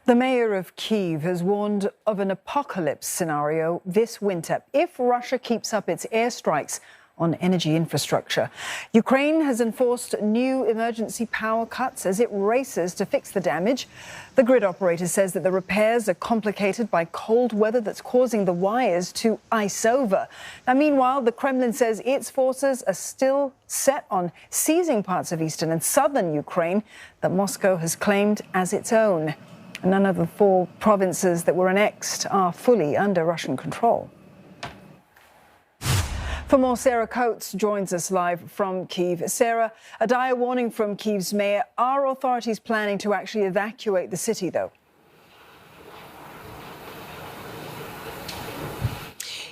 The mayor of Kyiv has warned of an apocalypse scenario this winter if Russia keeps up its airstrikes on energy infrastructure. Ukraine has enforced new emergency power cuts as it races to fix the damage. The grid operator says that the repairs are complicated by cold weather that's causing the wires to ice over. Now, meanwhile, the Kremlin says its forces are still set on seizing parts of eastern and southern Ukraine that Moscow has claimed as its own. None of the 4 provinces that were annexed are fully under Russian control. For more, Sarah Coates joins us live from Kyiv. Sarah, a dire warning from Kyiv's mayor. Are authorities planning to actually evacuate the city, though?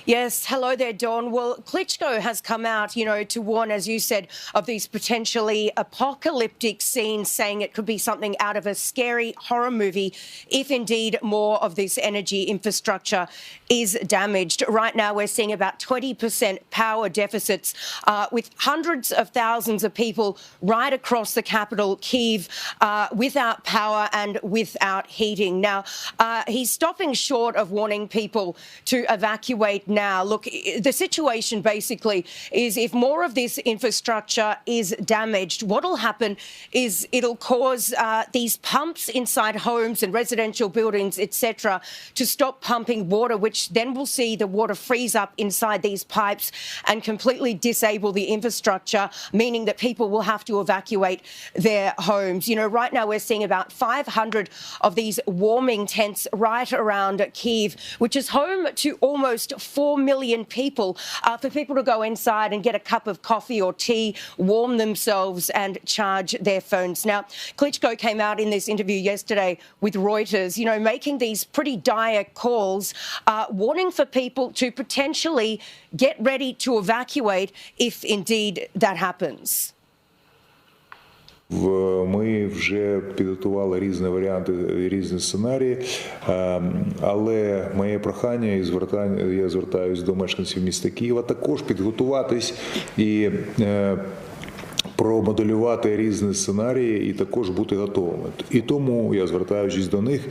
Yes, hello there, Dawn. Well, Klitschko has come out, to warn, as you said, of these potentially apocalyptic scenes, saying it could be something out of a scary horror movie if indeed more of this energy infrastructure is damaged. Right now, we're seeing about 20% power deficits with hundreds of thousands of people right across the capital, Kyiv, without power and without heating. Now, he's stopping short of warning people to evacuate now. Look, the situation basically is if more of this infrastructure is damaged, what will happen is it'll cause these pumps inside homes and residential buildings, etc., to stop pumping water, which then will see the water freeze up inside these pipes and completely disable the infrastructure, meaning that people will have to evacuate their homes. Right now we're seeing about 500 of these warming tents right around Kyiv, which is home to almost 4 million people, for people to go inside and get a cup of coffee or tea, warm themselves and charge their phones. Now, Klitschko came out in this interview yesterday with Reuters, making these pretty dire calls, warning for people to potentially get ready to evacuate if indeed that happens. Ми вже підготували різні варіанти, різні сценарії, але моє прохання і я звертаюся до мешканців міста Києва також підготуватись і промоделювати різні сценарії і також бути готовими. І тому я, звертаючись до них,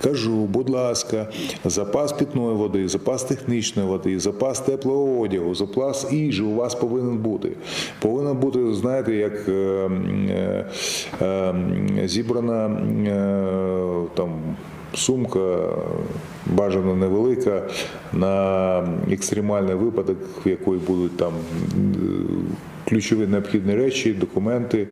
кажу, будь ласка, запас питної води, запас технічної води, запас теплого одягу, запас їжі у вас повинен бути. Повинен бути, знаєте, як зібрана там сумка, бажано невелика, на екстремальний випадок, в якої будуть там ключові необхідні речі, документи.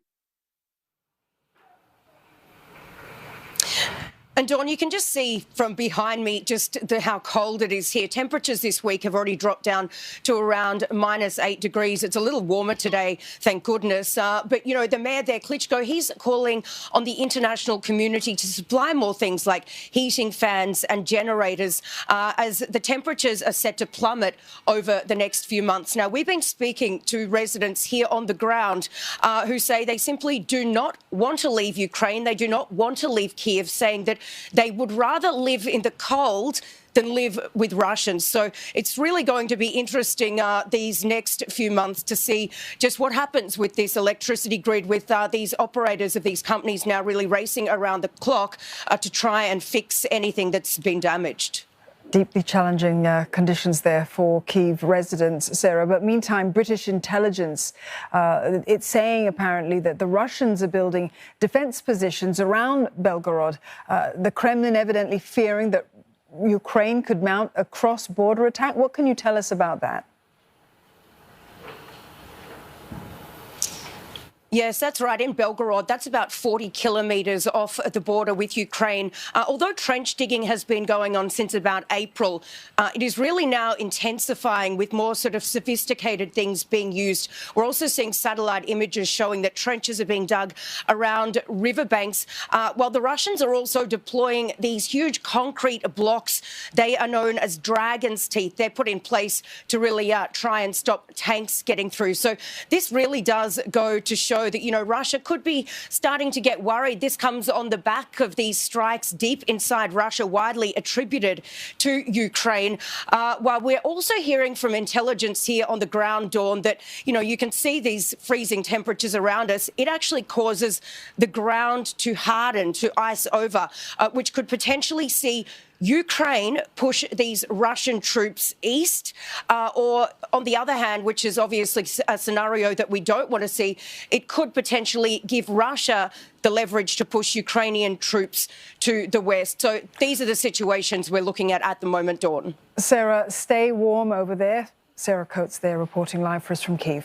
And Dawn, you can just see from behind me just how cold it is here. Temperatures this week have already dropped down to around -8 degrees. It's a little warmer today, thank goodness. But, the mayor there, Klitschko, he's calling on the international community to supply more things like heating fans and generators as the temperatures are set to plummet over the next few months. Now, we've been speaking to residents here on the ground who say they simply do not want to leave Ukraine. They do not want to leave Kyiv, saying that they would rather live in the cold than live with Russians. So it's really going to be interesting these next few months to see just what happens with this electricity grid, with these operators of these companies now really racing around the clock to try and fix anything that's been damaged. Deeply challenging conditions there for Kyiv residents, Sarah. But meantime, British intelligence, it's saying apparently that the Russians are building defence positions around Belgorod. The Kremlin evidently fearing that Ukraine could mount a cross-border attack. What can you tell us about that? Yes, that's right. In Belgorod, that's about 40 kilometres off the border with Ukraine. Although trench digging has been going on since about April, it is really now intensifying with more sort of sophisticated things being used. We're also seeing satellite images showing that trenches are being dug around riverbanks, while the Russians are also deploying these huge concrete blocks. They are known as dragon's teeth. They're put in place to really try and stop tanks getting through. So this really does go to show though, that, Russia could be starting to get worried. This comes on the back of these strikes deep inside Russia, widely attributed to Ukraine. While we're also hearing from intelligence here on the ground, Dawn, that, you can see these freezing temperatures around us. It actually causes the ground to harden, to ice over, which could potentially see Ukraine push these Russian troops east, or on the other hand, which is obviously a scenario that we don't want to see, it could potentially give Russia the leverage to push Ukrainian troops to the west. So these are the situations we're looking at the moment, Dawn. Sarah, stay warm over there. Sarah Coates there reporting live for us from Kyiv.